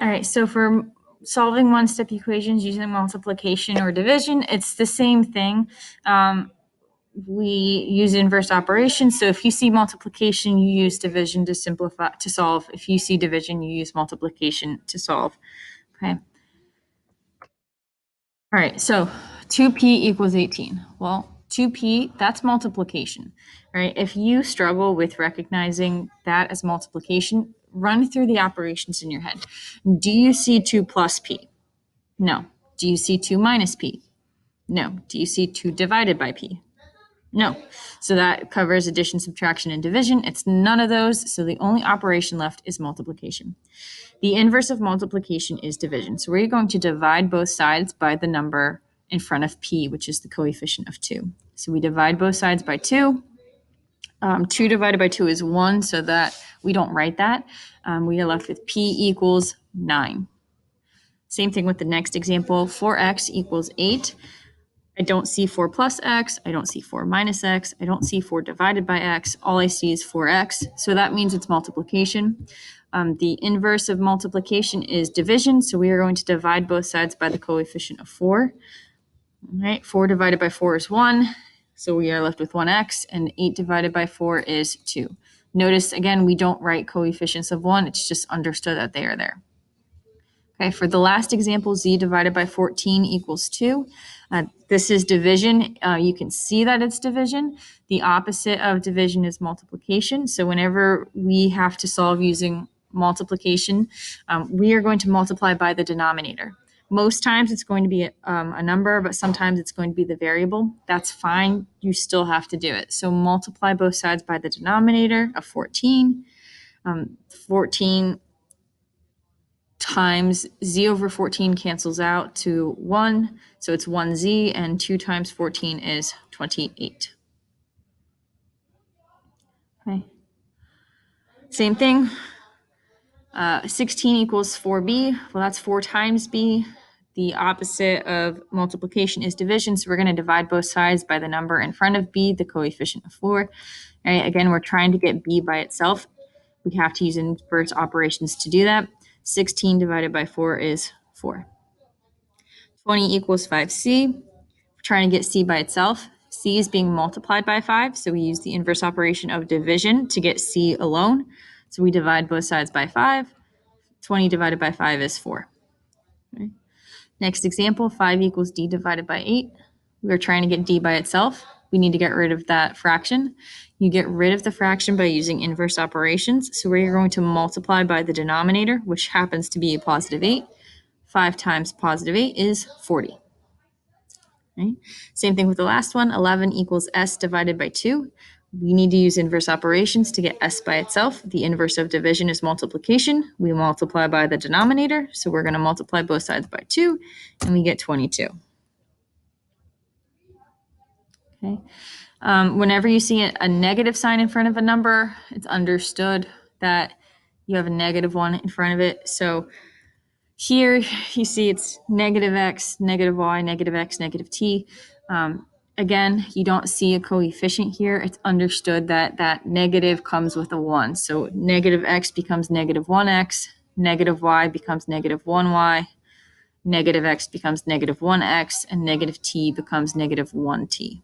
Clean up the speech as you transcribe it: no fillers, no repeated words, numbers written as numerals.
All right, so for solving one-step equations using multiplication or division, it's the same thing. We use inverse operations. So if you see multiplication, you use division to simplify, to solve. If you see division, you use multiplication to solve. Okay. All right, so 2p equals 18. Well, 2p, that's multiplication, right? If you struggle with recognizing that as multiplication, run through the operations in your head. Do you see 2 plus p? No. Do you see 2 minus p? No. Do you see 2 divided by p? No. So that covers addition, subtraction, and division. It's none of those, so the only operation left is multiplication. The inverse of multiplication is division. So we're going to divide both sides by the number in front of p, which is the coefficient of 2. So we divide both sides by 2. 2 divided by 2 is 1, so that we don't write that. We are left with p equals 9. Same thing with the next example, 4x equals 8. I don't see 4 plus x. I don't see 4 minus x. I don't see 4 divided by x. All I see is 4x. So that means it's multiplication. The inverse of multiplication is division. So we are going to divide both sides by the coefficient of 4. All right, 4 divided by 4 is 1. So we are left with 1x, and 8 divided by 4 is 2. Notice, again, we don't write coefficients of 1. It's just understood that they are there. Okay, for the last example, z divided by 14 equals 2. This is division. You can see that it's division. The opposite of division is multiplication. So whenever we have to solve using multiplication, we are going to multiply by the denominator. Most times it's going to be a number, but sometimes it's going to be the variable. That's fine. You still have to do it. So multiply both sides by the denominator of 14. 14 times z over 14 cancels out to 1. So it's 1z, and 2 times 14 is 28. Okay. Same thing. 16 equals 4b. Well, that's 4 times b. The opposite of multiplication is division, so we're going to divide both sides by the number in front of b, the coefficient of 4. All right, again, we're trying to get b by itself. We have to use inverse operations to do that. 16 divided by 4 is 4. 20 equals 5c. We're trying to get c by itself. C is being multiplied by 5, so we use the inverse operation of division to get c alone. So we divide both sides by 5. 20 divided by 5 is 4. Okay. Next example, 5 equals d divided by 8. We're trying to get d by itself. We need to get rid of that fraction. You get rid of the fraction by using inverse operations. So we're going to multiply by the denominator, which happens to be a positive 8. 5 times positive 8 is 40. Right? Same thing with the last one, 11 equals s divided by 2. We need to use inverse operations to get s by itself. The inverse of division is multiplication. We multiply by the denominator, so we're going to multiply both sides by 2, and we get 22. Okay. Whenever you see a negative sign in front of a number, it's understood that you have a negative one in front of it. So here you see it's negative x, negative y, negative x, negative t. Again, you don't see a coefficient here. It's understood that that negative comes with a 1. So negative x becomes negative 1x, negative y becomes negative 1y, negative x becomes negative 1x, and negative t becomes negative 1t.